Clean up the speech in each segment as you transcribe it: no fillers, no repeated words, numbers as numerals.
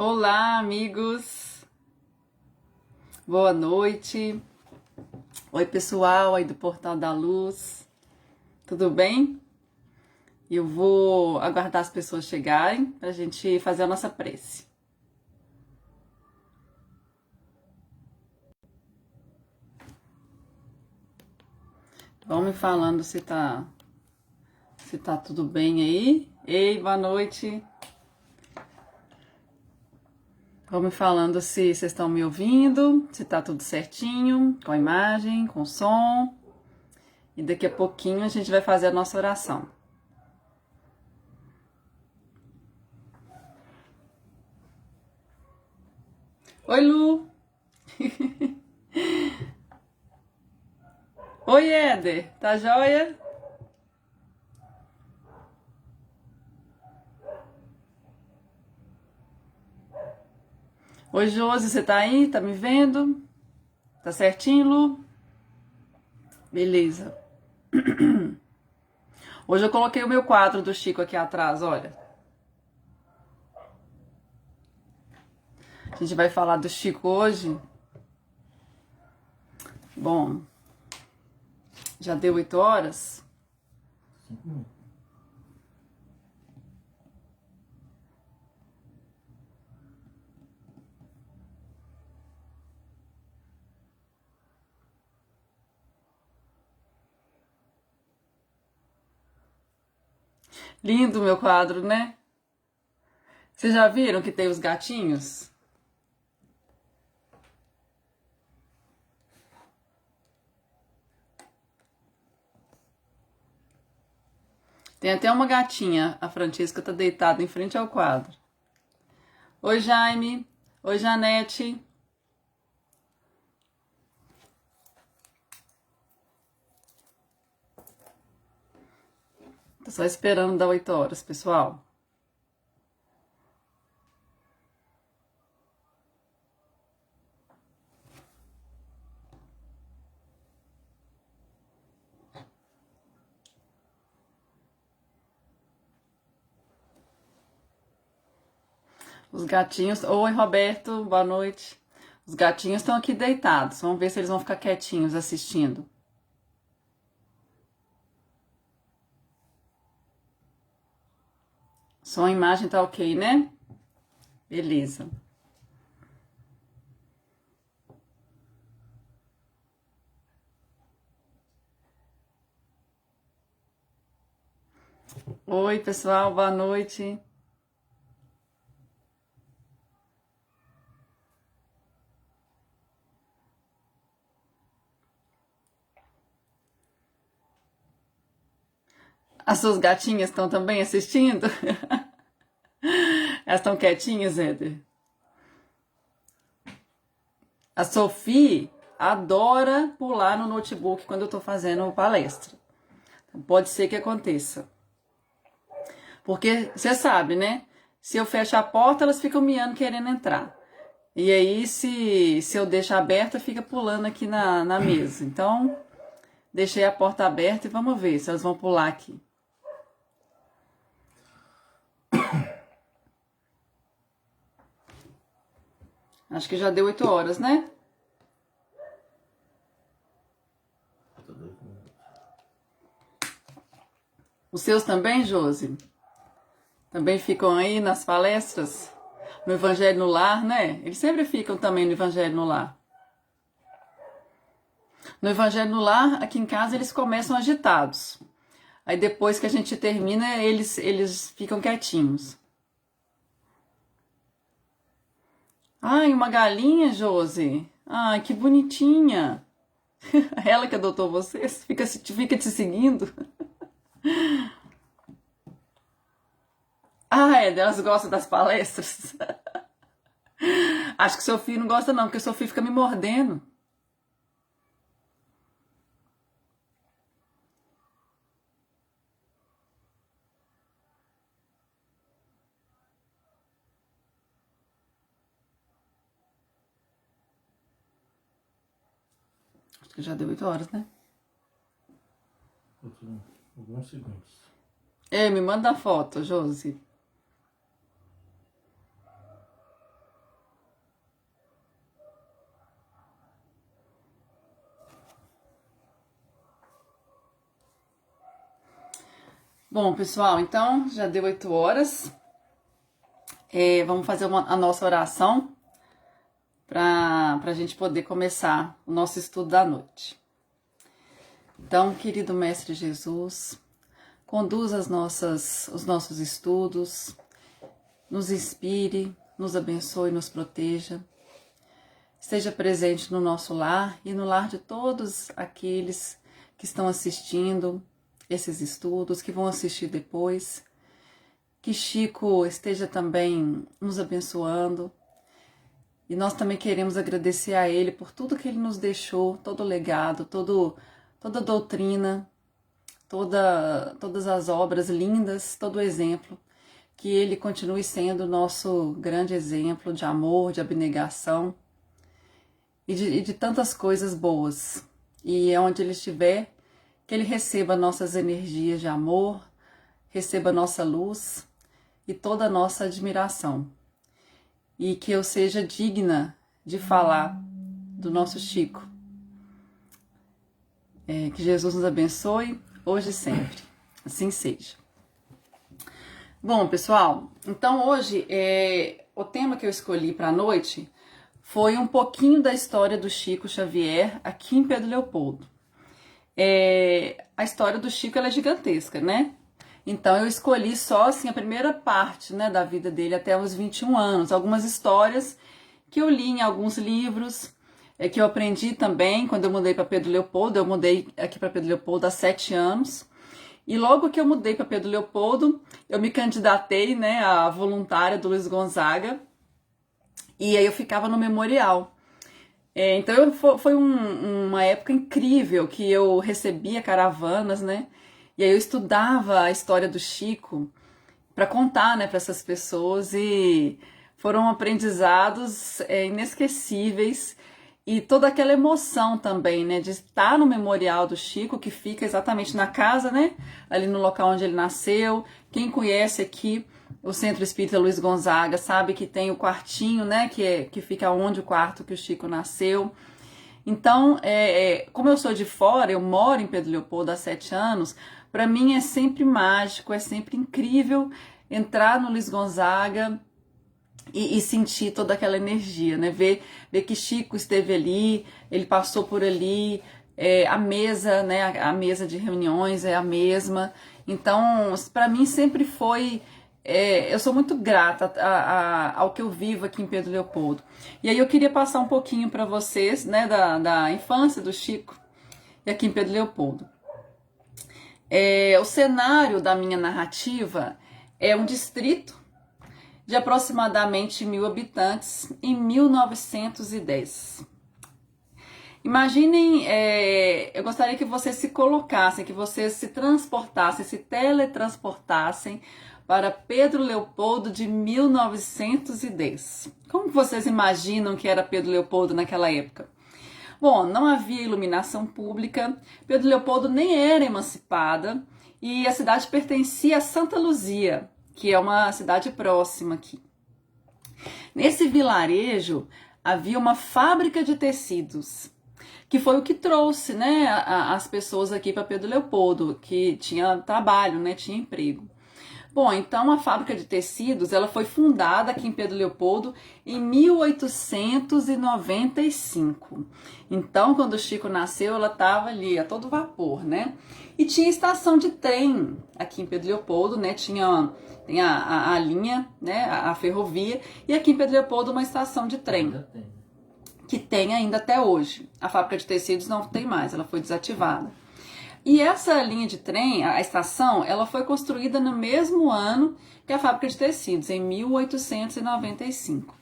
Olá, amigos. Boa noite. Oi, pessoal aí do Portal da Luz. Tudo bem? Eu vou aguardar as pessoas chegarem para a gente fazer a nossa prece. Vão me falando se tá tudo bem aí. Ei, boa noite. Vão me falando se vocês estão me ouvindo, se tá tudo certinho, com a imagem, com o som. E daqui a pouquinho a gente vai fazer a nossa oração. Oi, Lu! Oi, Éder! Tá joia? Oi, Josi, você tá aí? Tá me vendo? Tá certinho, Lu? Beleza. Hoje eu coloquei o meu quadro do Chico aqui atrás, olha. A gente vai falar do Chico hoje. Bom, já deu 8 horas. Lindo o meu quadro, né? Vocês já viram que tem os gatinhos? Tem até uma gatinha, a Francisca tá deitada em frente ao quadro. Oi, Jaime. Oi, Janete. Tô só esperando dar 8 horas, pessoal. Os gatinhos. Oi, Roberto, boa noite. Os gatinhos estão aqui deitados. Vamos ver se eles vão ficar quietinhos assistindo. Som e imagem tá ok, né? Beleza. Oi, pessoal, boa noite. As suas gatinhas estão também assistindo? Elas estão quietinhas, Éder? A Sophie adora pular no notebook quando eu tô fazendo palestra. Pode ser que aconteça. Porque você sabe, né? Se eu fecho a porta, elas ficam miando querendo entrar. E aí, se eu deixo aberta, fica pulando aqui na mesa. Então, deixei a porta aberta e vamos ver se elas vão pular aqui. Acho que já deu 8 horas, né? Os seus também, Josi? Também ficam aí nas palestras? No Evangelho no Lar, né? Eles sempre ficam também no Evangelho no Lar. No Evangelho no Lar, aqui em casa, eles começam agitados. Aí depois que a gente termina, eles ficam quietinhos. Ai, uma galinha, Josi. Ai, que bonitinha. Ela que adotou vocês? Fica te seguindo? Ah, é, elas gostam das palestras. Acho que Sofia não gosta não, porque Sofia fica me mordendo. Acho que já deu 8 horas, né? Alguns segundos. Ei, me manda a foto, Josi. Bom, pessoal, então já deu 8 horas. Vamos fazer a nossa oração para a gente poder começar o nosso estudo da noite. Então, querido Mestre Jesus, conduza os nossos estudos, nos inspire, nos abençoe, nos proteja. Esteja presente no nosso lar e no lar de todos aqueles que estão assistindo esses estudos, que vão assistir depois. Que Chico esteja também nos abençoando. E nós também queremos agradecer a ele por tudo que ele nos deixou, todo o legado, toda a doutrina, todas as obras lindas, todo o exemplo. Que ele continue sendo o nosso grande exemplo de amor, de abnegação e de tantas coisas boas. E onde ele estiver, que ele receba nossas energias de amor, receba nossa luz e toda a nossa admiração. E que eu seja digna de falar do nosso Chico. Que Jesus nos abençoe, hoje e sempre. Assim seja. Bom, pessoal, então hoje o tema que eu escolhi para a noite foi um pouquinho da história do Chico Xavier aqui em Pedro Leopoldo. A história do Chico ela é gigantesca, né? Então eu escolhi só assim, a primeira parte, né, da vida dele até os 21 anos. Algumas histórias que eu li em alguns livros, que eu aprendi também quando eu mudei para Pedro Leopoldo. Eu mudei aqui para Pedro Leopoldo há 7 anos. E logo que eu mudei para Pedro Leopoldo, eu me candidatei, né, a voluntária do Luiz Gonzaga. E aí eu ficava no memorial. Então foi uma época incrível que eu recebia caravanas, né? E aí eu estudava a história do Chico para contar, né, para essas pessoas. E foram aprendizados inesquecíveis. E toda aquela emoção também, né, de estar no memorial do Chico, que fica exatamente na casa, né, ali no local onde ele nasceu. Quem conhece aqui o Centro Espírita Luiz Gonzaga sabe que tem o quartinho, né, que fica onde o quarto que o Chico nasceu. Então, como eu sou de fora, eu moro em Pedro Leopoldo há 7 anos, para mim é sempre mágico, é sempre incrível entrar no Luiz Gonzaga e sentir toda aquela energia, né? Ver que Chico esteve ali, ele passou por ali, a mesa, né? A mesa de reuniões é a mesma. Então, para mim sempre foi... eu sou muito grata ao que eu vivo aqui em Pedro Leopoldo. E aí eu queria passar um pouquinho para vocês, né? Da infância do Chico e aqui em Pedro Leopoldo. O cenário da minha narrativa é um distrito de aproximadamente 1.000 habitantes em 1910. Imaginem, eu gostaria que vocês se colocassem, que vocês se transportassem, se teletransportassem para Pedro Leopoldo de 1910. Como vocês imaginam que era Pedro Leopoldo naquela época? Bom, não havia iluminação pública, Pedro Leopoldo nem era emancipada e a cidade pertencia a Santa Luzia, que é uma cidade próxima aqui. Nesse vilarejo havia uma fábrica de tecidos, que foi o que trouxe, né, as pessoas aqui para Pedro Leopoldo, que tinha trabalho, né, tinha emprego. Bom, então a fábrica de tecidos ela foi fundada aqui em Pedro Leopoldo em 1895. Então, quando o Chico nasceu, ela estava ali a todo vapor, né? E tinha estação de trem aqui em Pedro Leopoldo, né? Tem a linha, né? A ferrovia, e aqui em Pedro Leopoldo uma estação de trem. Que tem ainda até hoje. A fábrica de tecidos não tem mais, ela foi desativada. E essa linha de trem, a estação, ela foi construída no mesmo ano que a fábrica de tecidos, em 1895.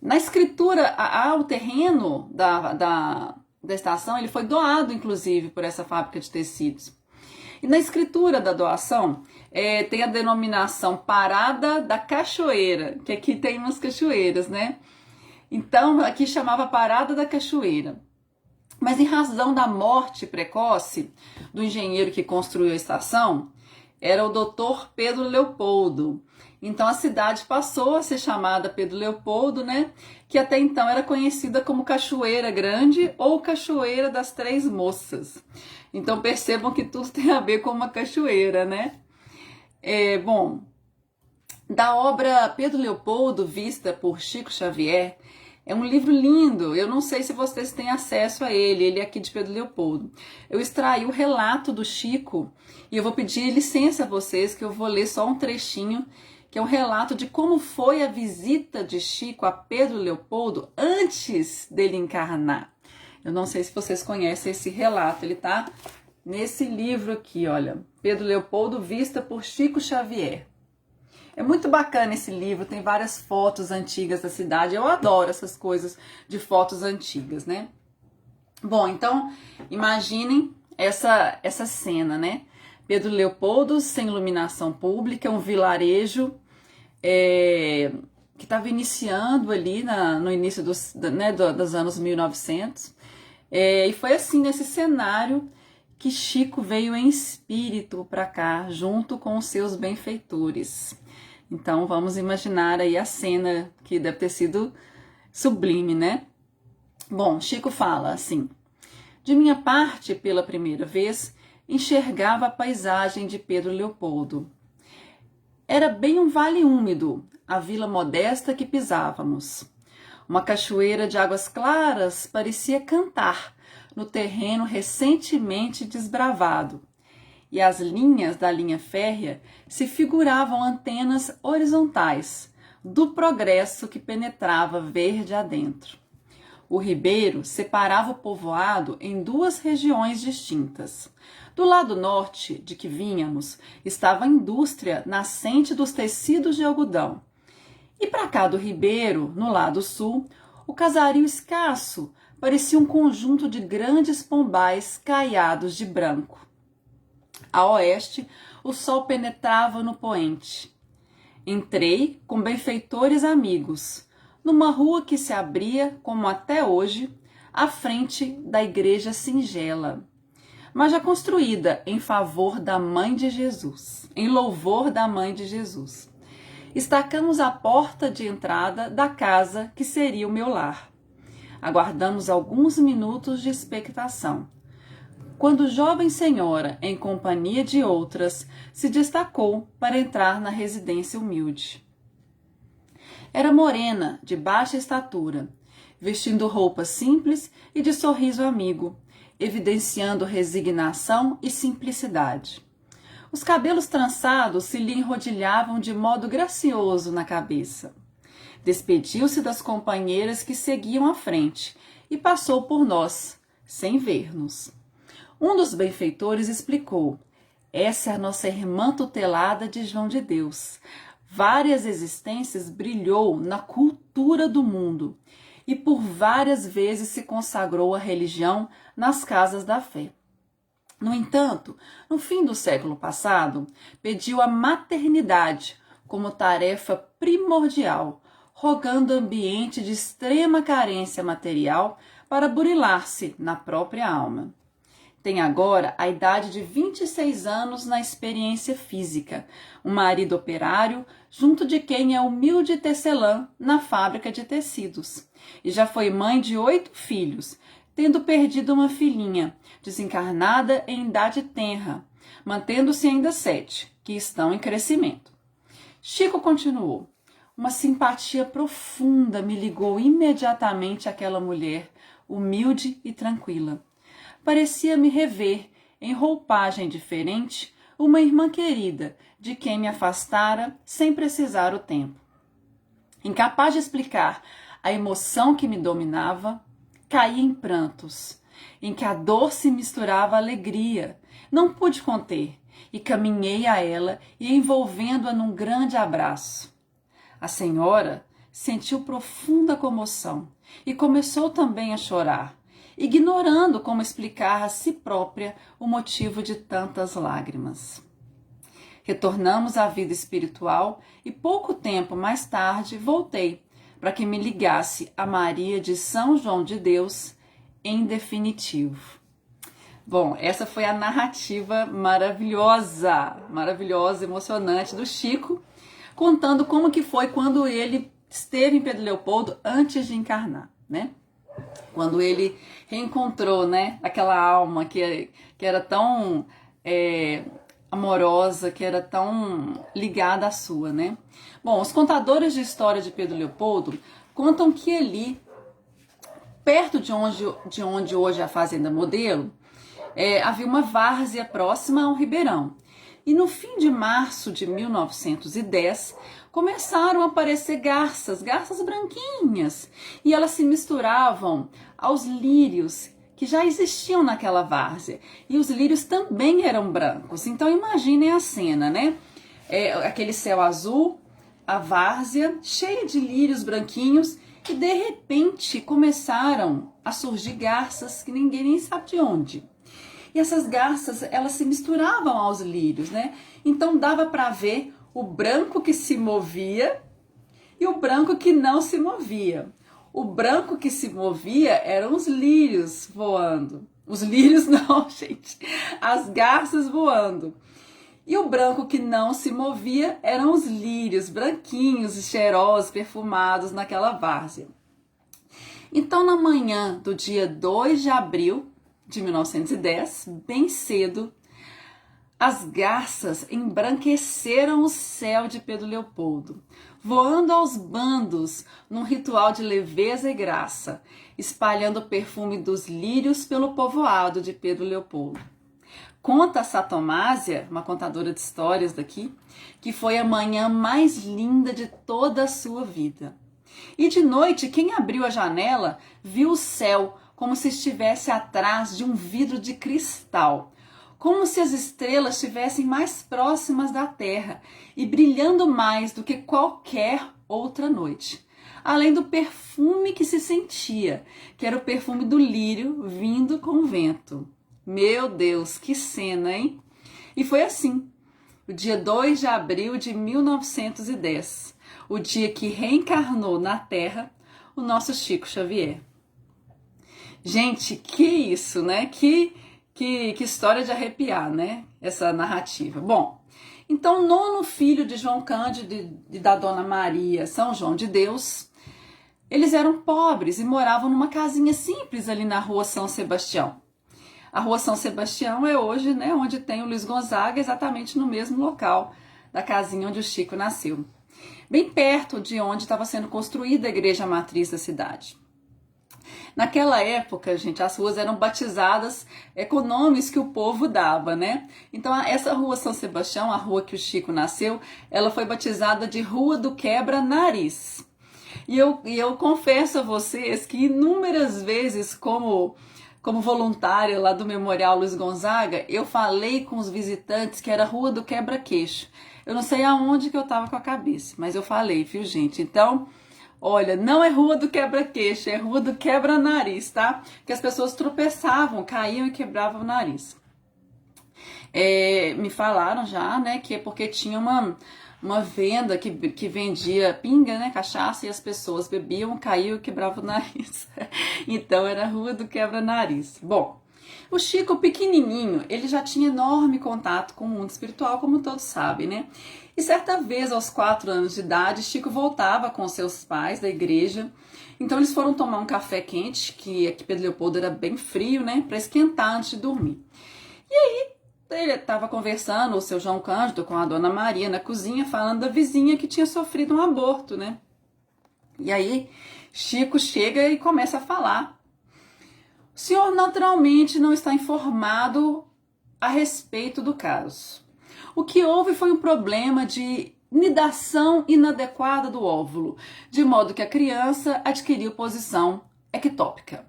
Na escritura, o terreno da estação, ele foi doado, inclusive, por essa fábrica de tecidos. E na escritura da doação, tem a denominação Parada da Cachoeira, que aqui tem umas cachoeiras, né? Então, aqui chamava Parada da Cachoeira. Mas em razão da morte precoce do engenheiro que construiu a estação, era o Dr. Pedro Leopoldo. Então a cidade passou a ser chamada Pedro Leopoldo, né? Que até então era conhecida como Cachoeira Grande ou Cachoeira das Três Moças. Então percebam que tudo tem a ver com uma cachoeira, né? Bom, da obra Pedro Leopoldo, vista por Chico Xavier, é um livro lindo. Eu não sei se vocês têm acesso a ele é aqui de Pedro Leopoldo. Eu extraí o relato do Chico e eu vou pedir licença a vocês que eu vou ler só um trechinho, que é um relato de como foi a visita de Chico a Pedro Leopoldo antes dele encarnar. Eu não sei se vocês conhecem esse relato, ele tá nesse livro aqui, olha, Pedro Leopoldo, vista por Chico Xavier. É muito bacana esse livro, tem várias fotos antigas da cidade, eu adoro essas coisas de fotos antigas, né? Bom, então, imaginem essa cena, né? Pedro Leopoldo, sem iluminação pública, um vilarejo que estava iniciando ali no início dos anos 1900. E foi assim, nesse cenário, que Chico veio em espírito para cá, junto com os seus benfeitores. Então, vamos imaginar aí a cena, que deve ter sido sublime, né? Bom, Chico fala assim: de minha parte, pela primeira vez, enxergava a paisagem de Pedro Leopoldo. Era bem um vale úmido, a vila modesta que pisávamos. Uma cachoeira de águas claras parecia cantar no terreno recentemente desbravado, e as linhas da linha férrea se figuravam antenas horizontais do progresso que penetrava verde adentro. O ribeiro separava o povoado em duas regiões distintas. Do lado norte, de que vínhamos, estava a indústria nascente dos tecidos de algodão. E para cá do ribeiro, no lado sul, o casario escasso parecia um conjunto de grandes pombais caiados de branco. A oeste, o sol penetrava no poente. Entrei com benfeitores amigos, numa rua que se abria, como até hoje, à frente da igreja singela, mas já construída em favor da Mãe de Jesus, em louvor da Mãe de Jesus. Estacamos a porta de entrada da casa que seria o meu lar. Aguardamos alguns minutos de expectação, quando jovem senhora, em companhia de outras, se destacou para entrar na residência humilde. Era morena, de baixa estatura, vestindo roupa simples e de sorriso amigo, evidenciando resignação e simplicidade. Os cabelos trançados se lhe enrodilhavam de modo gracioso na cabeça. Despediu-se das companheiras que seguiam à frente e passou por nós, sem ver-nos. Um dos benfeitores explicou: essa é a nossa irmã tutelada de João de Deus. Várias existências brilhou na cultura do mundo e por várias vezes se consagrou à religião nas casas da fé. No entanto, no fim do século passado, pediu a maternidade como tarefa primordial, rogando ambiente de extrema carência material para burilar-se na própria alma. Tem agora a idade de 26 anos na experiência física, um marido operário, junto de quem é humilde tecelã na fábrica de tecidos. E já foi mãe de 8 filhos, tendo perdido uma filhinha, desencarnada em idade tenra, mantendo-se ainda 7, que estão em crescimento. Chico continuou: uma simpatia profunda me ligou imediatamente àquela mulher, humilde e tranquila. Parecia-me rever, em roupagem diferente, uma irmã querida, de quem me afastara sem precisar o tempo. Incapaz de explicar a emoção que me dominava, caí em prantos, em que a dor se misturava à alegria. Não pude conter, e caminhei a ela e envolvendo-a num grande abraço. A senhora sentiu profunda comoção e começou também a chorar, ignorando como explicar a si própria o motivo de tantas lágrimas. Retornamos à vida espiritual e pouco tempo mais tarde voltei para que me ligasse a Maria de São João de Deus em definitivo. Bom, essa foi a narrativa maravilhosa, emocionante do Chico, contando como que foi quando ele esteve em Pedro Leopoldo antes de encarnar, né? Quando ele reencontrou, né, aquela alma que era tão amorosa, que era tão ligada à sua, né? Bom, os contadores de história de Pedro Leopoldo contam que ali, perto de onde hoje é a Fazenda Modelo, havia uma várzea próxima a um ribeirão. E no fim de março de 1910, começaram a aparecer garças branquinhas, e elas se misturavam aos lírios que já existiam naquela várzea. E os lírios também eram brancos. Então imaginem a cena, né? Aquele céu azul, a várzea cheia de lírios branquinhos, e de repente começaram a surgir garças que ninguém nem sabe de onde. E essas garças, elas se misturavam aos lírios, né? Então dava para ver o branco que se movia e o branco que não se movia. O branco que se movia eram os lírios voando. Os lírios não, gente. As garças voando. E o branco que não se movia eram os lírios, branquinhos, cheirosos, perfumados naquela várzea. Então, na manhã do dia 2 de abril de 1910, bem cedo, as garças embranqueceram o céu de Pedro Leopoldo, voando aos bandos num ritual de leveza e graça, espalhando o perfume dos lírios pelo povoado de Pedro Leopoldo. Conta a Satomásia, uma contadora de histórias daqui, que foi a manhã mais linda de toda a sua vida. E de noite, quem abriu a janela viu o céu como se estivesse atrás de um vidro de cristal, como se as estrelas estivessem mais próximas da terra e brilhando mais do que qualquer outra noite. Além do perfume que se sentia, que era o perfume do lírio vindo com o vento. Meu Deus, que cena, hein? E foi assim, o dia 2 de abril de 1910, o dia que reencarnou na Terra o nosso Chico Xavier. Gente, que isso, né? Que história de arrepiar, né? Essa narrativa. Bom, então, nono filho de João Cândido e da Dona Maria, São João de Deus, eles eram pobres e moravam numa casinha simples ali na rua São Sebastião. A rua São Sebastião é hoje, né, onde tem o Luiz Gonzaga, exatamente no mesmo local da casinha onde o Chico nasceu. Bem perto de onde estava sendo construída a igreja matriz da cidade. Naquela época, gente, as ruas eram batizadas com nomes que o povo dava, né? Então, essa rua São Sebastião, a rua que o Chico nasceu, ela foi batizada de Rua do Quebra-Nariz. E eu confesso a vocês que inúmeras vezes, como voluntária lá do Memorial Luiz Gonzaga, eu falei com os visitantes que era Rua do Quebra-Queixo. Eu não sei aonde que eu tava com a cabeça, mas eu falei, viu, gente? Então, olha, não é Rua do Quebra-Queixo, é Rua do Quebra-Nariz, tá? Que as pessoas tropeçavam, caíam e quebravam o nariz. Me falaram já, né, que é porque tinha uma venda que vendia pinga, né, cachaça, e as pessoas bebiam, caíam e quebravam o nariz. Então era a Rua do Quebra-Nariz. Bom, o Chico pequenininho, ele já tinha enorme contato com o mundo espiritual, como todos sabem, né? E certa vez, aos 4 anos de idade, Chico voltava com seus pais da igreja. Então eles foram tomar um café quente, que aqui Pedro Leopoldo era bem frio, né, para esquentar antes de dormir. E aí ele estava conversando, o seu João Cândido, com a Dona Maria na cozinha, falando da vizinha que tinha sofrido um aborto, né? E aí Chico chega e começa a falar. O senhor naturalmente não está informado a respeito do caso. O que houve foi um problema de nidação inadequada do óvulo, de modo que a criança adquiriu posição ectópica.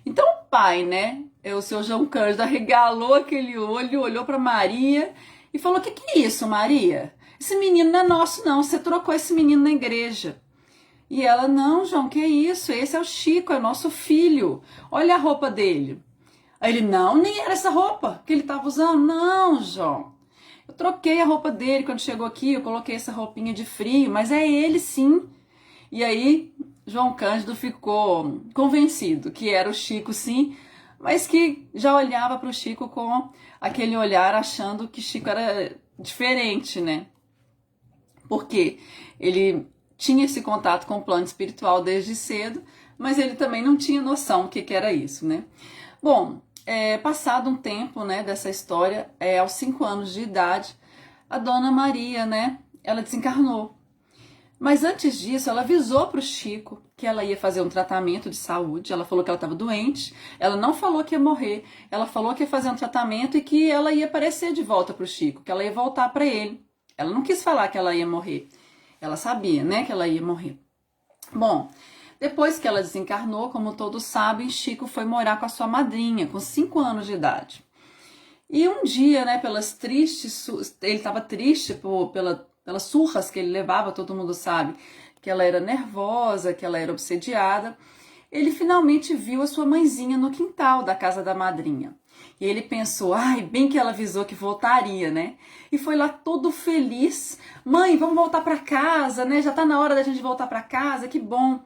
Então o pai, né, o seu João Cândido, arregalou aquele olho, olhou para Maria e falou: que é isso, Maria? Esse menino não é nosso não, você trocou esse menino na igreja. E ela: não, João, que é isso? Esse é o Chico, é nosso filho. Olha a roupa dele. Aí ele: não, nem era essa roupa que ele estava usando. Não, João, eu troquei a roupa dele quando chegou aqui, eu coloquei essa roupinha de frio, mas é ele sim. E aí João Cândido ficou convencido que era o Chico sim, mas que já olhava para o Chico com aquele olhar achando que Chico era diferente, né? Porque ele tinha esse contato com o plano espiritual desde cedo, mas ele também não tinha noção do que era isso, né? Bom, passado um tempo, né, dessa história, aos 5 anos de idade, a Dona Maria, né, ela desencarnou. Mas antes disso, ela avisou para o Chico que ela ia fazer um tratamento de saúde. Ela falou que ela estava doente. Ela não falou que ia morrer. Ela falou que ia fazer um tratamento e que ela ia aparecer de volta para o Chico, que ela ia voltar para ele. Ela não quis falar que ela ia morrer. Ela sabia, né, que ela ia morrer. Bom, depois que ela desencarnou, como todos sabem, Chico foi morar com a sua madrinha, com 5 anos de idade. E um dia, né, ele estava triste pelas surras que ele levava, todo mundo sabe que ela era nervosa, que ela era obsediada. Ele finalmente viu a sua mãezinha no quintal da casa da madrinha. E ele pensou, ai, bem que ela avisou que voltaria, né? E foi lá todo feliz. Mãe, vamos voltar para casa, né? Já tá na hora da gente voltar para casa, que bom.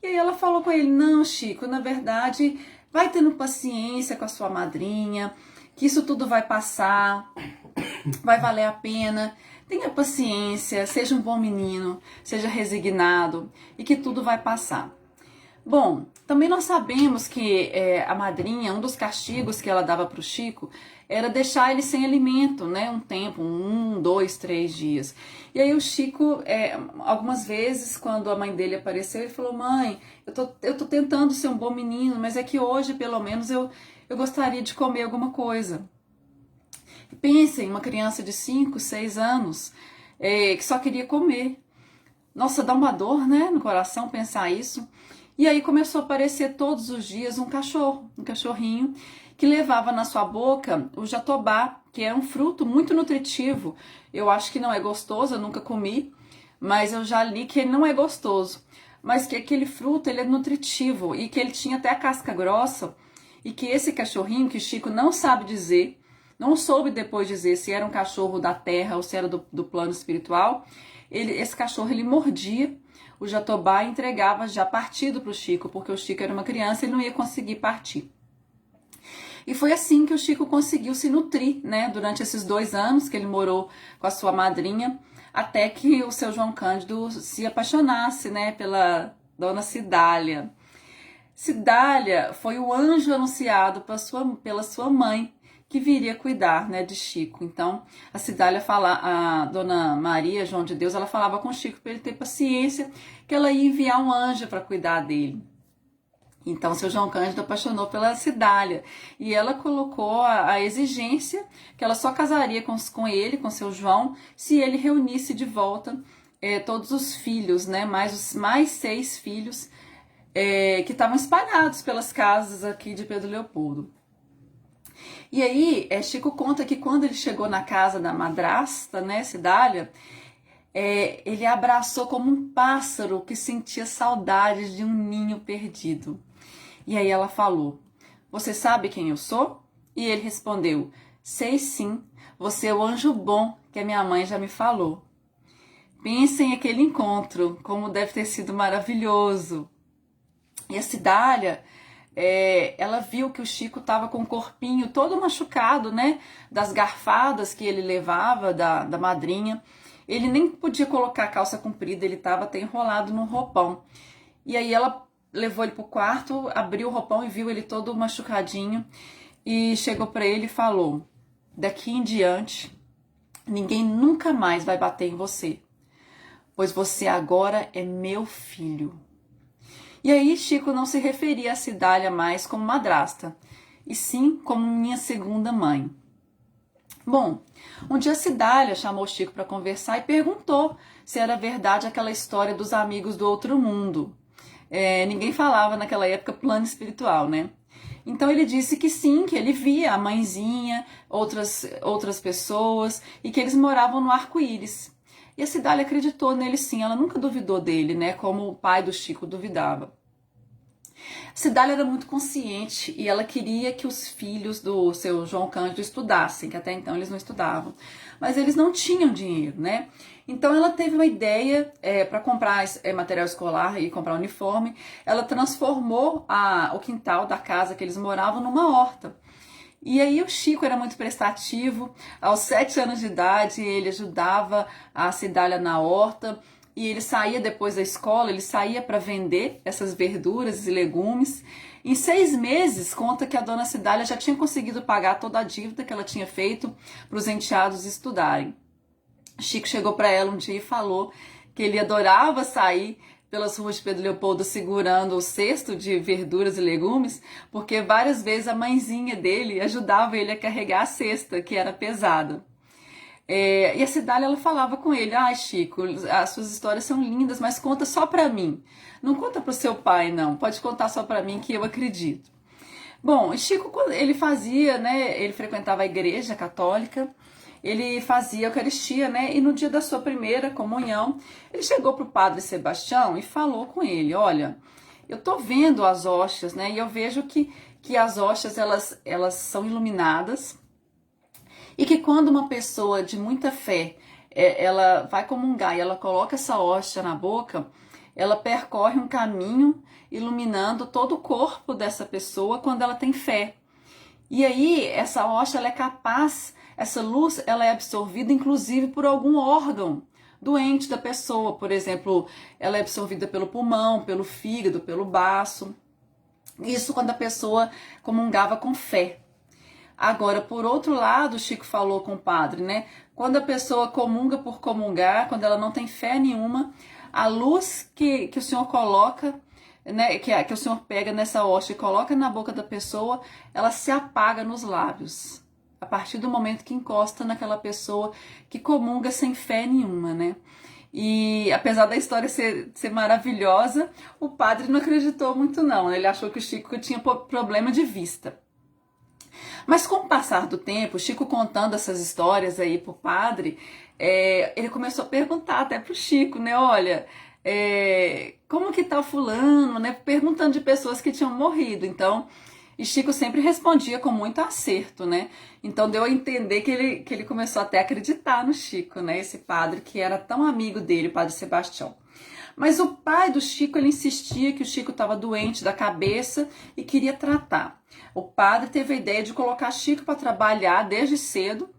E aí ela falou com ele, não, Chico, na verdade, vai tendo paciência com a sua madrinha, que isso tudo vai passar, vai valer a pena. Tenha paciência, seja um bom menino, seja resignado e que tudo vai passar. Bom, também nós sabemos que a madrinha, um dos castigos que ela dava para o Chico era deixar ele sem alimento, né? Um tempo, 1, 2, 3 dias. E aí o Chico, algumas vezes, quando a mãe dele apareceu, ele falou, mãe, eu tô tentando ser um bom menino, mas é que hoje, pelo menos, eu gostaria de comer alguma coisa. Pensem, uma criança de 5, 6 anos que só queria comer. Nossa, dá uma dor, né, no coração pensar isso. E aí começou a aparecer todos os dias um cachorrinho, que levava na sua boca o jatobá, que é um fruto muito nutritivo. Eu acho que não é gostoso, eu nunca comi, mas eu já li que ele não é gostoso. Mas que aquele fruto, ele é nutritivo e que ele tinha até a casca grossa e que esse cachorrinho, que Chico não sabe dizer, não soube depois dizer se era um cachorro da terra ou se era do plano espiritual. Esse cachorro, ele mordia o jatobá e entregava já partido para o Chico, porque o Chico era uma criança e ele não ia conseguir partir. E foi assim que o Chico conseguiu se nutrir, né, durante esses 2 anos que ele morou com a sua madrinha, até que o seu João Cândido se apaixonasse, né, pela Dona Cidália. Cidália foi o anjo anunciado pela sua mãe, que viria cuidar, né, de Chico. Então, a Dona Maria, João de Deus, ela falava com Chico para ele ter paciência, que ela ia enviar um anjo para cuidar dele. Então, seu João Cândido apaixonou pela Cidália e ela colocou a exigência que ela só casaria com ele, com seu João, se ele reunisse de volta todos os filhos, né, mais 6 filhos que estavam espalhados pelas casas aqui de Pedro Leopoldo. E aí, Chico conta que quando ele chegou na casa da madrasta, né, Cidália, ele abraçou como um pássaro que sentia saudades de um ninho perdido. E aí ela falou, você sabe quem eu sou? E ele respondeu, sei sim, você é o anjo bom que a minha mãe já me falou. Pensem aquele encontro, como deve ter sido maravilhoso. E a Cidália, ela viu que o Chico estava com o corpinho todo machucado, né, das garfadas que ele levava da madrinha. Ele nem podia colocar a calça comprida, ele estava até enrolado num roupão. E aí ela levou ele pro quarto, abriu o roupão e viu ele todo machucadinho e chegou para ele e falou, daqui em diante, ninguém nunca mais vai bater em você, pois você agora é meu filho. E aí Chico não se referia a Cidália mais como madrasta, e sim como minha segunda mãe. Bom, um dia Cidália chamou Chico para conversar e perguntou se era verdade aquela história dos amigos do outro mundo. Ninguém falava naquela época plano espiritual, né? Então ele disse que sim, que ele via a mãezinha, outras pessoas, e que eles moravam no arco-íris. E a Cidália acreditou nele sim, ela nunca duvidou dele, né? Como o pai do Chico duvidava. Cidália era muito consciente e ela queria que os filhos do seu João Cândido estudassem, que até então eles não estudavam. Mas eles não tinham dinheiro, né? Então ela teve uma ideia para comprar material escolar e comprar uniforme. Ela transformou o quintal da casa que eles moravam numa horta. E aí o Chico era muito prestativo. Aos 7 anos de idade ele ajudava a Cidália na horta. e ele saía depois da escola, ele saía para vender essas verduras e legumes. Em 6 meses, conta que a dona Cidália já tinha conseguido pagar toda a dívida que ela tinha feito para os enteados estudarem. Chico chegou para ela um dia e falou que ele adorava sair pelas ruas de Pedro Leopoldo segurando o cesto de verduras e legumes, porque várias vezes a mãezinha dele ajudava ele a carregar a cesta, que era pesada. E a Cidália, ela falava com ele: ai, Chico, as suas histórias são lindas, mas conta só pra mim. Não conta pro seu pai, não. Pode contar só pra mim que eu acredito. Bom, Chico, ele fazia, né? Ele frequentava a igreja católica, ele fazia a Eucaristia, né? E no dia da sua primeira comunhão, ele chegou pro padre Sebastião e falou com ele: olha, eu tô vendo as hóstias, né? E eu vejo que as hóstias, elas são iluminadas, e que quando uma pessoa de muita fé, ela vai comungar e ela coloca essa hóstia na boca, ela percorre um caminho iluminando todo o corpo dessa pessoa quando ela tem fé. E aí, essa hóstia, ela é capaz, essa luz, ela é absorvida inclusive por algum órgão doente da pessoa. Por exemplo, ela é absorvida pelo pulmão, pelo fígado, pelo baço. Isso quando a pessoa comungava com fé. Agora, por outro lado, Chico falou com o padre, né? Quando a pessoa comunga por comungar, quando ela não tem fé nenhuma, a luz que o Senhor coloca, né, que o Senhor pega nessa hóstia e coloca na boca da pessoa, ela se apaga nos lábios. A partir do momento que encosta naquela pessoa que comunga sem fé nenhuma, né? E apesar da história ser maravilhosa, o padre não acreditou muito não, né? Ele achou que o Chico tinha problema de vista. Mas com o passar do tempo, Chico contando essas histórias aí pro padre, ele começou a perguntar até pro Chico, né? Olha, como que tá fulano, né? Perguntando de pessoas que tinham morrido. Então, e Chico sempre respondia com muito acerto, né? Então deu a entender que ele começou até a acreditar no Chico, né? Esse padre que era tão amigo dele, o padre Sebastião. Mas o pai do Chico, ele insistia que o Chico estava doente da cabeça e queria tratar. O padre teve a ideia de colocar Chico para trabalhar desde cedo,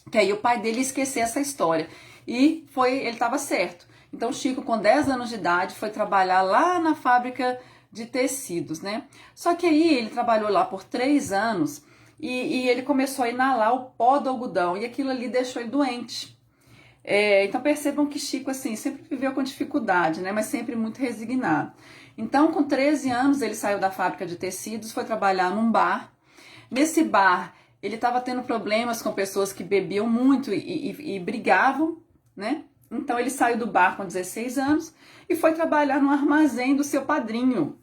que aí o pai dele ia esquecer essa história. E ele estava certo. Então Chico, com 10 anos de idade, foi trabalhar lá na fábrica de tecidos, né? Só que aí ele trabalhou lá por 3 anos e ele começou a inalar o pó do algodão e aquilo ali deixou ele doente. Então percebam que Chico assim sempre viveu com dificuldade, né? Mas sempre muito resignado. Então, com 13 anos, ele saiu da fábrica de tecidos, foi trabalhar num bar. Nesse bar, ele estava tendo problemas com pessoas que bebiam muito e brigavam, né? Então, ele saiu do bar com 16 anos e foi trabalhar no armazém do seu padrinho,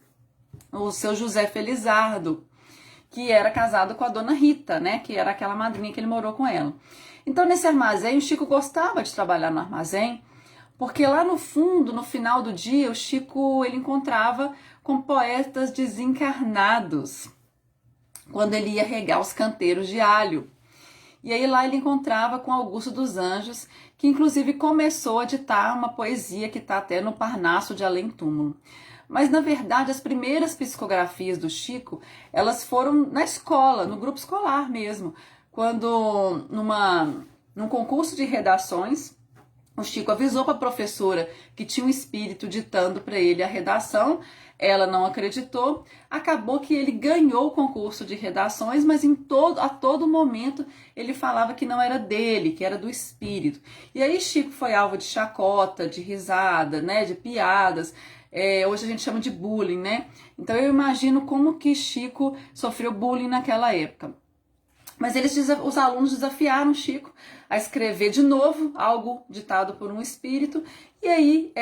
o seu José Felizardo, que era casado com a dona Rita, né? Que era aquela madrinha que ele morou com ela. Então, nesse armazém, o Chico gostava de trabalhar no armazém, porque lá no fundo, no final do dia, o Chico ele encontrava com poetas desencarnados, quando ele ia regar os canteiros de alho. E aí lá ele encontrava com Augusto dos Anjos, que inclusive começou a ditar uma poesia que está até no Parnaso de Além Túmulo. Mas, na verdade, as primeiras psicografias do Chico, elas foram na escola, no grupo escolar mesmo, quando num concurso de redações, o Chico avisou para a professora que tinha um espírito ditando para ele a redação, ela não acreditou, acabou que ele ganhou o concurso de redações, mas a todo momento ele falava que não era dele, que era do espírito. E aí Chico foi alvo de chacota, de risada, né, de piadas, hoje a gente chama de bullying, né? Então eu imagino como que Chico sofreu bullying naquela época. Mas os alunos desafiaram Chico a escrever de novo algo ditado por um espírito, e aí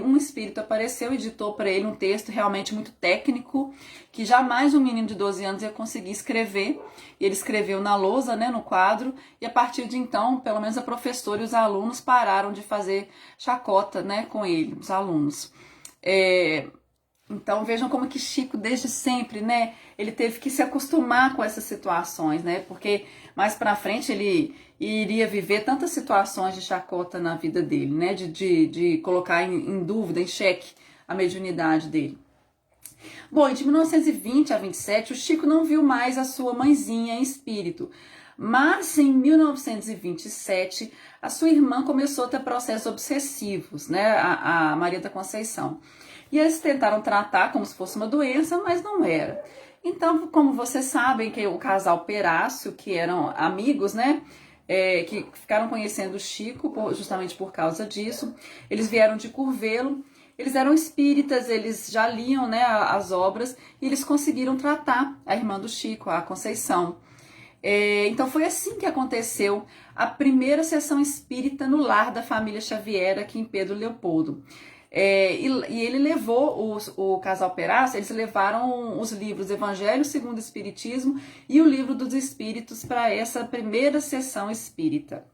um espírito apareceu e ditou para ele um texto realmente muito técnico, que jamais um menino de 12 anos ia conseguir escrever, e ele escreveu na lousa, né, no quadro, e a partir de então, pelo menos a professora e os alunos pararam de fazer chacota, né, com ele, os alunos. Então vejam como que Chico desde sempre, né, ele teve que se acostumar com essas situações, né, porque mais pra frente ele iria viver tantas situações de chacota na vida dele, né, de colocar em dúvida, em xeque a mediunidade dele. Bom, de 1920 a 27, o Chico não viu mais a sua mãezinha em espírito, Mas em 1927, a sua irmã começou a ter processos obsessivos, né, a Maria da Conceição. E eles tentaram tratar como se fosse uma doença, mas não era. Então, como vocês sabem, que o casal Perácio, que eram amigos, né, que ficaram conhecendo o Chico justamente por causa disso, eles vieram de Curvelo, eles eram espíritas, eles já liam, né, as obras, e eles conseguiram tratar a irmã do Chico, a Conceição. Então foi assim que aconteceu a primeira sessão espírita no lar da família Xavier aqui em Pedro Leopoldo. E ele levou o casal Perácio, eles levaram os livros Evangelho segundo o Espiritismo e o Livro dos Espíritos para essa primeira sessão espírita.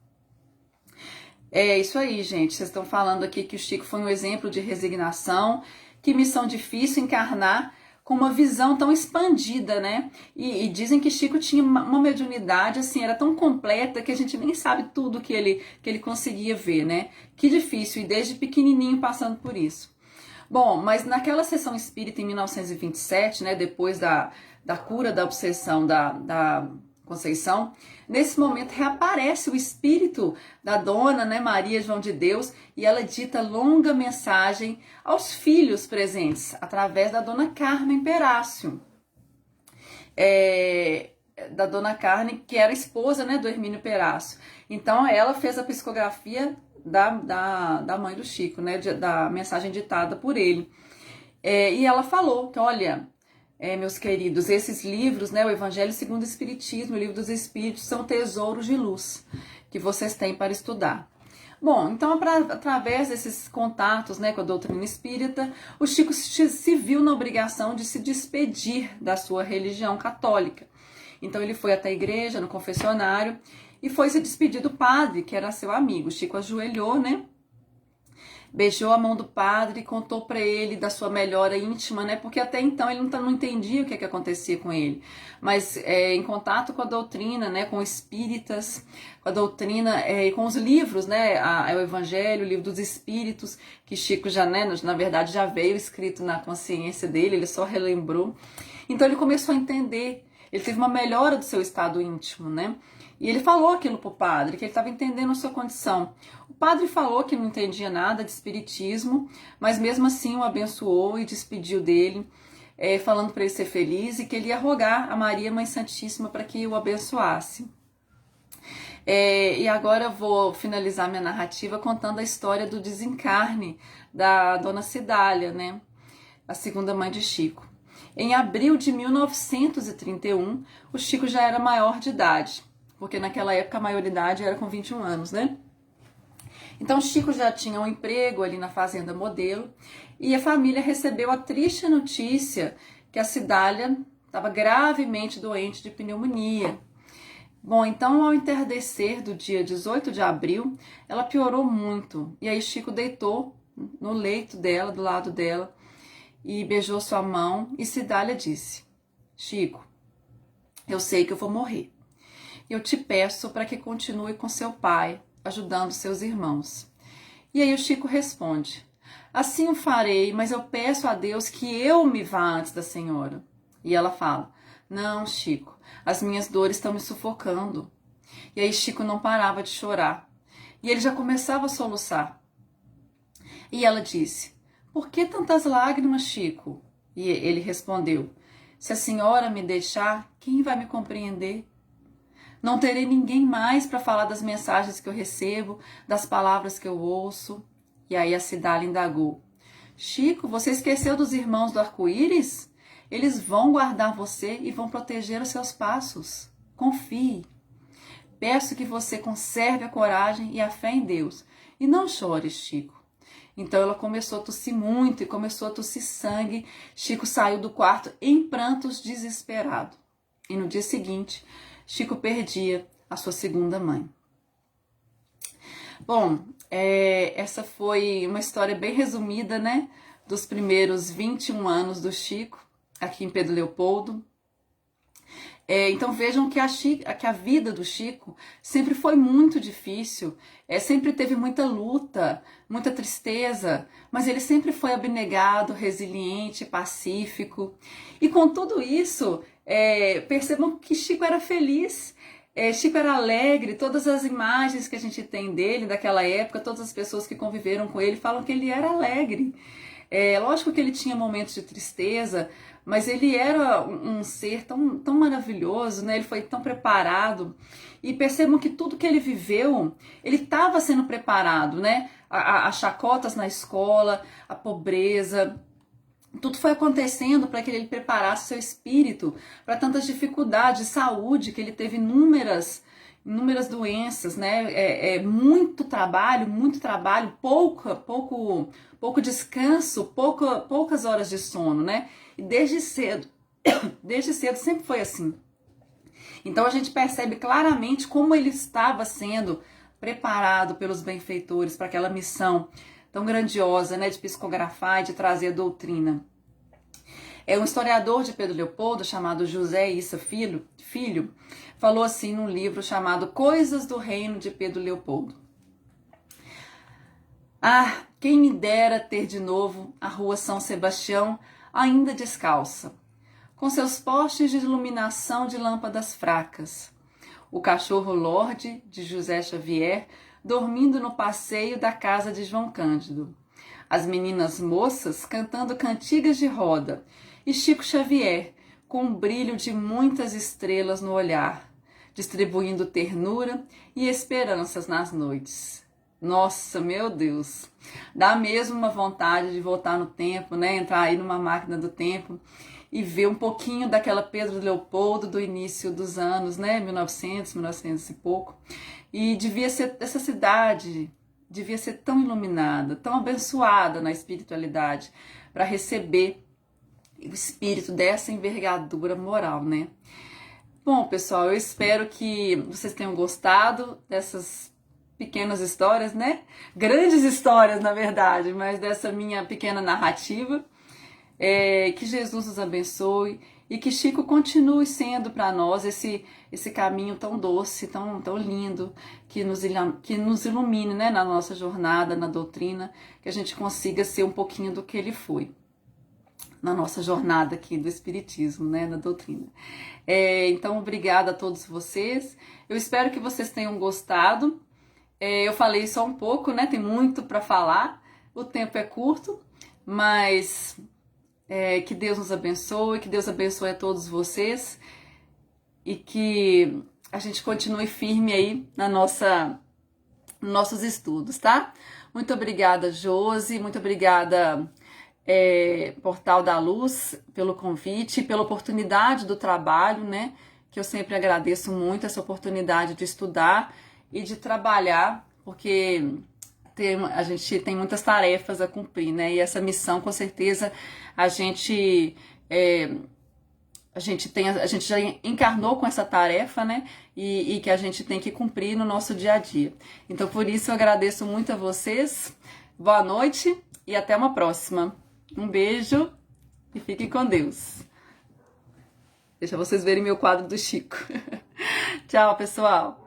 É isso aí, gente. Vocês estão falando aqui que o Chico foi um exemplo de resignação, que missão difícil encarnar com uma visão tão expandida, né? E dizem que Chico tinha uma mediunidade, assim, era tão completa que a gente nem sabe tudo que ele conseguia ver, né? Que difícil, e desde pequenininho passando por isso. Bom, mas naquela sessão espírita em 1927, né, depois da cura da obsessão da Conceição, nesse momento reaparece o espírito da dona, né, Maria João de Deus, e ela dita longa mensagem aos filhos presentes, através da dona Carmen Perácio. Da dona Carmen, que era esposa, né, do Hermínio Perácio. Então ela fez a psicografia da mãe do Chico, né, da mensagem ditada por ele. E ela falou que, olha, meus queridos, esses livros, né, o Evangelho segundo o Espiritismo, o Livro dos Espíritos, são tesouros de luz que vocês têm para estudar. Bom, então, através desses contatos, né, com a doutrina espírita, o Chico se viu na obrigação de se despedir da sua religião católica. Então, ele foi até a igreja, no confessionário, e foi se despedir do padre, que era seu amigo. O Chico ajoelhou, né? Beijou a mão do padre, contou para ele da sua melhora íntima, né? Porque até então ele não entendia o que acontecia com ele. Mas em contato com a doutrina, né? Com espíritas, com a doutrina e com os livros, né? O Evangelho, o Livro dos Espíritos, que Chico já, né? Na verdade, já veio escrito na consciência dele, ele só relembrou. Então ele começou a entender, ele teve uma melhora do seu estado íntimo, né? E ele falou aquilo pro padre, que ele estava entendendo a sua condição. O padre falou que não entendia nada de espiritismo, mas mesmo assim o abençoou e despediu dele, falando para ele ser feliz e que ele ia rogar a Maria Mãe Santíssima para que o abençoasse. E agora eu vou finalizar minha narrativa contando a história do desencarne da dona Cidália, né? A segunda mãe de Chico. Em abril de 1931, o Chico já era maior de idade, porque naquela época a maioridade era com 21 anos, né? Então Chico já tinha um emprego ali na Fazenda Modelo e a família recebeu a triste notícia que a Cidália estava gravemente doente de pneumonia. Bom, então ao entardecer do dia 18 de abril, ela piorou muito e aí Chico deitou no leito dela, do lado dela, e beijou sua mão e Cidália disse: Chico, eu sei que eu vou morrer. Eu te peço para que continue com seu pai, ajudando seus irmãos. E aí o Chico responde: assim o farei, mas eu peço a Deus que eu me vá antes da senhora. E ela fala: não, Chico, as minhas dores estão me sufocando. E aí Chico não parava de chorar. E ele já começava a soluçar. E ela disse: por que tantas lágrimas, Chico? E ele respondeu: se a senhora me deixar, quem vai me compreender? Não terei ninguém mais para falar das mensagens que eu recebo, das palavras que eu ouço. E aí a Cidália indagou: Chico, você esqueceu dos irmãos do arco-íris? Eles vão guardar você e vão proteger os seus passos. Confie. Peço que você conserve a coragem e a fé em Deus. E não chore, Chico. Então ela começou a tossir muito e começou a tossir sangue. Chico saiu do quarto em prantos, desesperado. E no dia seguinte, Chico perdia a sua segunda mãe. Bom, essa foi uma história bem resumida, né? Dos primeiros 21 anos do Chico, aqui em Pedro Leopoldo. Então vejam que a vida do Chico sempre foi muito difícil, sempre teve muita luta, muita tristeza, mas ele sempre foi abnegado, resiliente, pacífico. E com tudo isso, percebam que Chico era feliz. Chico era alegre, todas as imagens que a gente tem dele, daquela época, todas as pessoas que conviveram com ele falam que ele era alegre. Lógico que ele tinha momentos de tristeza, mas ele era um ser tão maravilhoso, né? Ele foi tão preparado. E percebam que tudo que ele viveu, ele estava sendo preparado, né? As chacotas na escola, a pobreza, tudo foi acontecendo para que ele preparasse seu espírito para tantas dificuldades de saúde, que ele teve inúmeras doenças, né? Muito trabalho, pouco descanso, poucas horas de sono, né? E desde cedo sempre foi assim. Então a gente percebe claramente como ele estava sendo preparado pelos benfeitores para aquela missão tão grandiosa, né, de psicografar e de trazer a doutrina. Um historiador de Pedro Leopoldo, chamado José Issa Filho, falou assim num livro chamado Coisas do Reino de Pedro Leopoldo. Ah, quem me dera ter de novo a rua São Sebastião ainda descalça, com seus postes de iluminação de lâmpadas fracas, o cachorro Lorde de José Xavier dormindo no passeio da casa de João Cândido, as meninas moças cantando cantigas de roda e Chico Xavier com o brilho de muitas estrelas no olhar, distribuindo ternura e esperanças nas noites. Nossa, meu Deus, dá mesmo uma vontade de voltar no tempo, né? Entrar aí numa máquina do tempo e ver um pouquinho daquela Pedro Leopoldo do início dos anos, né? 1900 e pouco. E devia ser, essa cidade devia ser tão iluminada, tão abençoada na espiritualidade, para receber o espírito dessa envergadura moral, né? Bom, pessoal, eu espero que vocês tenham gostado dessas pequenas histórias, né? Grandes histórias, na verdade, mas dessa minha pequena narrativa. Que Jesus nos abençoe e que Chico continue sendo para nós esse caminho tão doce, tão lindo, que nos ilumine, né, na nossa jornada, na doutrina, que a gente consiga ser um pouquinho do que ele foi na nossa jornada aqui do Espiritismo, né, na doutrina. Então, obrigada a todos vocês. Eu espero que vocês tenham gostado. Eu falei só um pouco, né? Tem muito para falar. O tempo é curto, mas que Deus nos abençoe, que Deus abençoe a todos vocês e que a gente continue firme aí nos nossos estudos, tá? Muito obrigada, Josi, muito obrigada, Portal da Luz, pelo convite, pela oportunidade do trabalho, né? Que eu sempre agradeço muito essa oportunidade de estudar e de trabalhar, porque a gente tem muitas tarefas a cumprir, né? E essa missão, com certeza, a gente já encarnou com essa tarefa, né? E que a gente tem que cumprir no nosso dia a dia. Então, por isso, eu agradeço muito a vocês. Boa noite e até uma próxima. Um beijo e fiquem com Deus. Deixa vocês verem meu quadro do Chico. Tchau, pessoal.